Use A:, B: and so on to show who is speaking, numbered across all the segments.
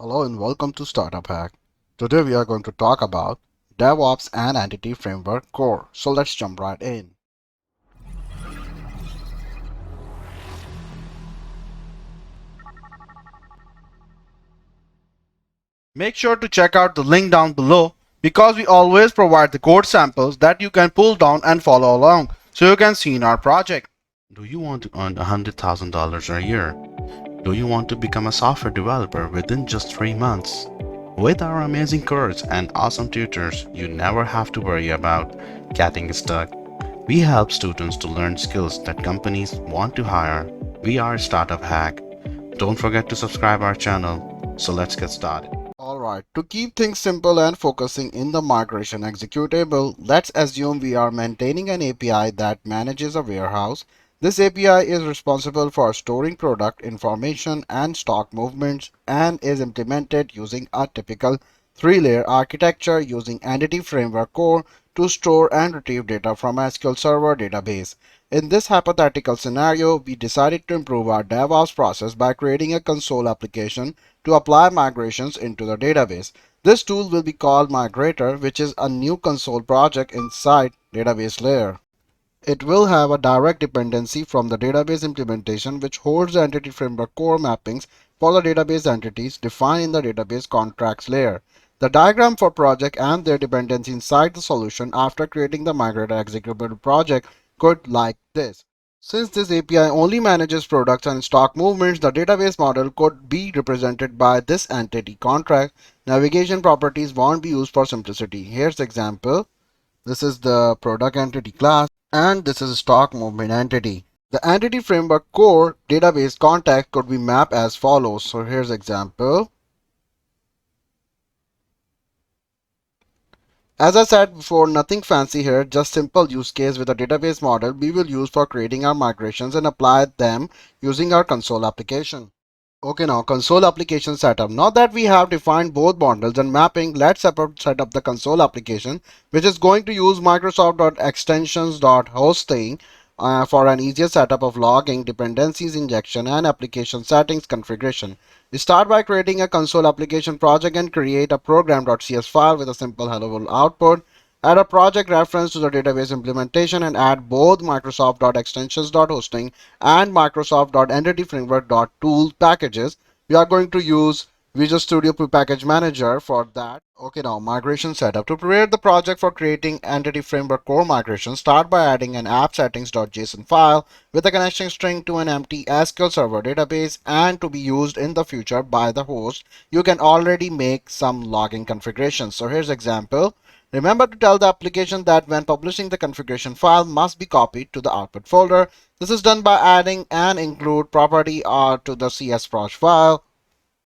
A: Hello and welcome to Startup Hack. Today we are going to talk about DevOps and Entity Framework Core. So let's jump right in. Make sure to check out the link down below because we always provide the code samples that you can pull down and follow along so you can see in our project. Do you want to earn $100,000 a year? Do you want to become a software developer within just 3 months? With our amazing course and awesome tutors, you never have to worry about getting stuck. We help students to learn skills that companies want to hire. We are Startup Hack. Don't forget to subscribe our channel. So let's get started. Alright, to keep things simple and focusing in the migration executable, let's assume we are maintaining an API that manages a warehouse. This API is responsible for storing product information and stock movements and is implemented using a typical three-layer architecture using Entity Framework Core to store and retrieve data from a SQL Server database. In this hypothetical scenario, we decided to improve our DevOps process by creating a console application to apply migrations into the database. This tool will be called Migrator, which is a new console project inside database layer. It will have a direct dependency from the database implementation which holds the entity framework core mappings for the database entities defined in the database contracts layer. The diagram for project and their dependency inside the solution after creating the migrator executable project could like this. Since this API only manages products and stock movements, the database model could be represented by this entity contract. Navigation properties won't be used for simplicity. Here's the example. This is the product entity class and this is a stock movement entity. The entity framework core database context could be mapped as follows. So here's example. As I said before, nothing fancy here, just simple use case with a database model we will use for creating our migrations and apply them using our console application. Okay, now console application setup. Now that we have defined both bundles and mapping, let's set up the console application, which is going to use Microsoft.extensions.hosting for an easier setup of logging, dependencies injection, and application settings configuration. We start by creating a console application project and create a program.cs file with a simple hello world output. Add a project reference to the database implementation and add both Microsoft.extensions.hosting and Microsoft.entityframework.tool packages. We are going to use Visual Studio Package Manager for that. Okay, now migration setup. To prepare the project for creating Entity Framework Core migration, start by adding an app settings.json file with a connection string to an empty SQL Server database and to be used in the future by the host. You can already make some logging configurations. So here's example. Remember to tell the application that when publishing the configuration file must be copied to the output folder. This is done by adding an include property to the csproj file.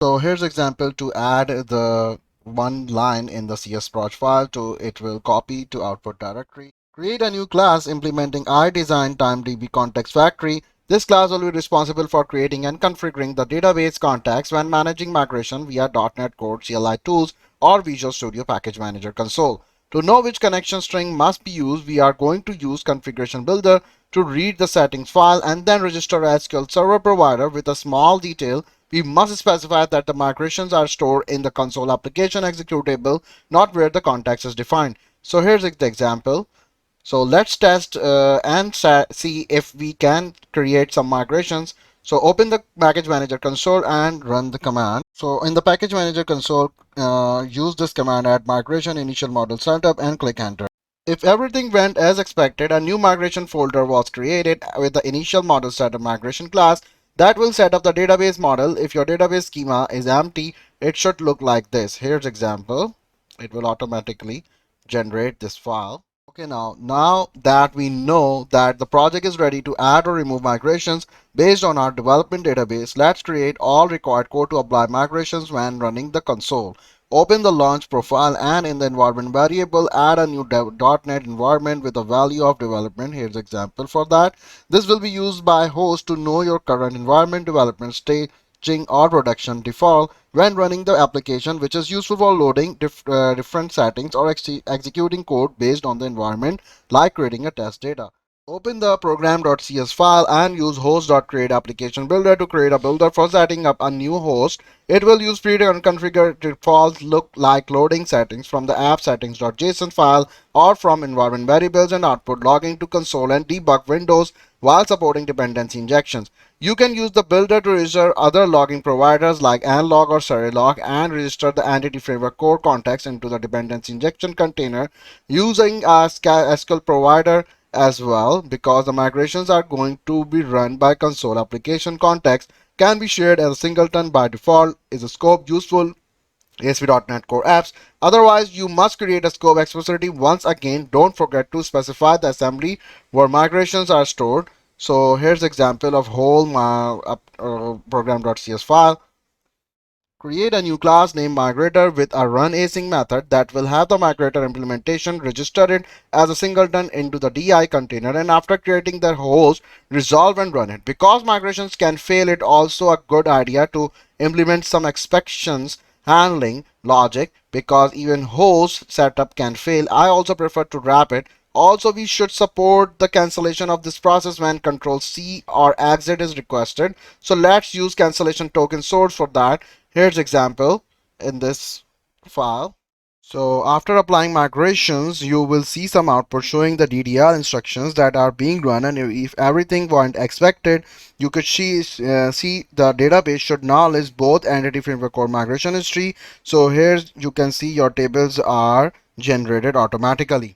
A: So here's example to add the one line in the csproj file to it will copy to output directory. Create a new class implementing iDesign time DbContext factory. This class will be responsible for creating and configuring the database context when managing migration via .NET Core CLI tools or Visual Studio Package Manager console. To know which connection string must be used, we are going to use configuration builder to read the settings file and then register as SQL Server provider with a small detail. We must specify that the migrations are stored in the console application executable, not where the context is defined. So here's the example. So let's test and see if we can create some migrations. So open the package manager console and run the command. So in the package manager console, use this command add migration initial model setup and click enter. If everything went as expected, a new migration folder was created with the initial model setup migration class that will set up the database model. If your database schema is empty, it should look like this. Here's example. It will automatically generate this file. Okay, now that we know that the project is ready to add or remove migrations based on our development database, let's create all required code to apply migrations when running the console. Open the launch profile and in the environment variable, add a new .NET environment with a value of development. Here's an example for that. This will be used by host to know your current environment development staging or production default when running the application, which is useful for loading different settings or executing code based on the environment, like creating a test data. Open the program.cs file and use host.create application builder to create a builder for setting up a new host. It will use pre-configured default look like loading settings from the app settings.json file or from environment variables and output logging to console and debug windows while supporting dependency injections. You can use the builder to register other logging providers like nlog or Serilog and register the entity framework core context into the dependency injection container using a SQL provider as well, because the migrations are going to be run by console application context can be shared as a singleton by default is a scope useful ASP.NET Core apps. Otherwise, you must create a scope explicitly. Once again, don't forget to specify the assembly where migrations are stored. So here's example of whole program.cs file. Create a new class named migrator with a run async method that will have the migrator implementation register it as a singleton into the DI container, and after creating the host, resolve and run it. Because migrations can fail, it also a good idea to implement some exceptions handling logic, because even host setup can fail. I also prefer to wrap it. Also, we should support the cancellation of this process when control C or exit is requested. So let's use cancellation token source for that. Here's example in this file. So after applying migrations, you will see some output showing the DDL instructions that are being run, and if everything went expected, you could see the database should now list both entity framework or migration history. So here you can see your tables are generated automatically.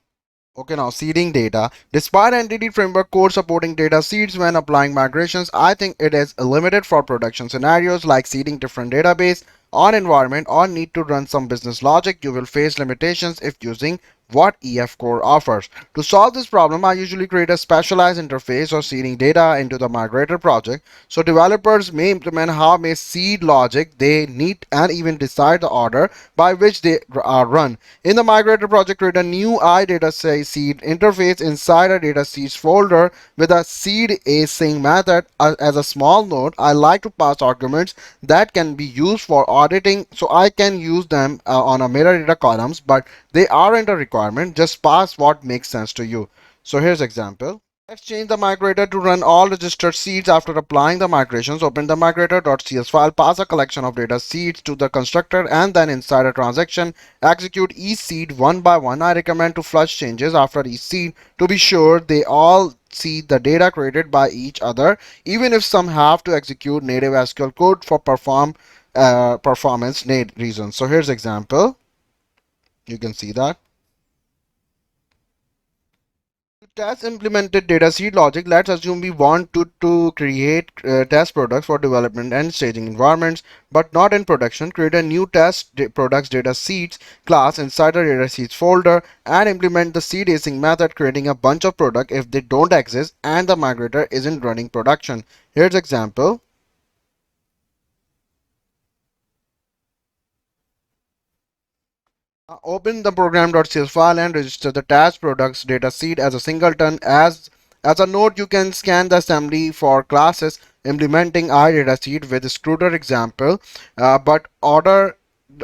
A: Okay, now seeding data. Despite Entity Framework Core supporting data seeds when applying migrations, I think it is limited for production scenarios like seeding different database on environment or need to run some business logic. You will face limitations if using what EF Core offers. To solve this problem, I usually create a specialized interface or seeding data into the migrator project. So developers may implement how may seed logic they need and even decide the order by which they are run. In the migrator project, create a new iData seed interface inside a data seeds folder with a seed async method. As a small note, I like to pass arguments that can be used for auditing, so I can use them on a metadata columns, but they aren't a requirement. Just pass what makes sense to you. So here's example. Let's change the migrator to run all registered seeds. After applying the migrations, open the migrator.cs file, pass a collection of data seeds to the constructor, and then inside a transaction, execute each seed one by one. I recommend to flush changes after each seed to be sure they all see the data created by each other, even if some have to execute native SQL code for performance reasons. So here's example. You can see that. Test implemented data seed logic. Let's assume we want to create test products for development and staging environments, but not in production. Create a new products data seeds class inside the data seeds folder and implement the seed async method, creating a bunch of product if they don't exist and the migrator isn't running production. Here's example. Open the program.cs file and register the task products data seed as a singleton. As a note, you can scan the assembly for classes implementing iDataSeed with Scruder example, but order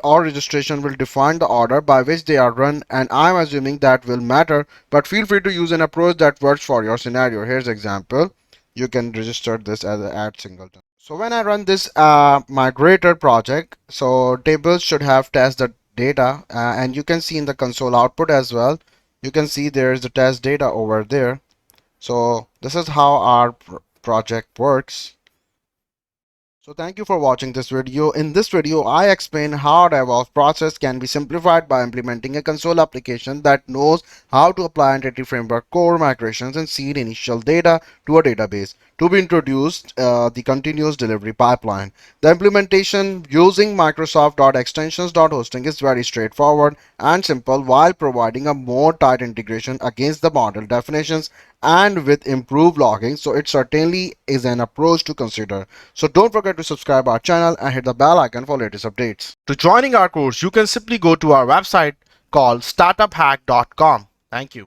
A: or registration will define the order by which they are run, and I'm assuming that will matter, but feel free to use an approach that works for your scenario. Here's example. You can register this as an add singleton. So when I run this migrator project, so tables should have test the data, and you can see in the console output as well, you can see there's the test data over there. So this is how our project works. So thank you for watching this video. In this video, I explain how DevOps process can be simplified by implementing a console application that knows how to apply Entity Framework core migrations and seed initial data to a database to be introduced the continuous delivery pipeline. The implementation using Microsoft.extensions.hosting is very straightforward and simple while providing a more tight integration against the model definitions and with improved logging. So it certainly is an approach to consider. So don't forget to subscribe our channel and hit the bell icon for latest updates. To joining our course, you can simply go to our website called startuphack.com. Thank you.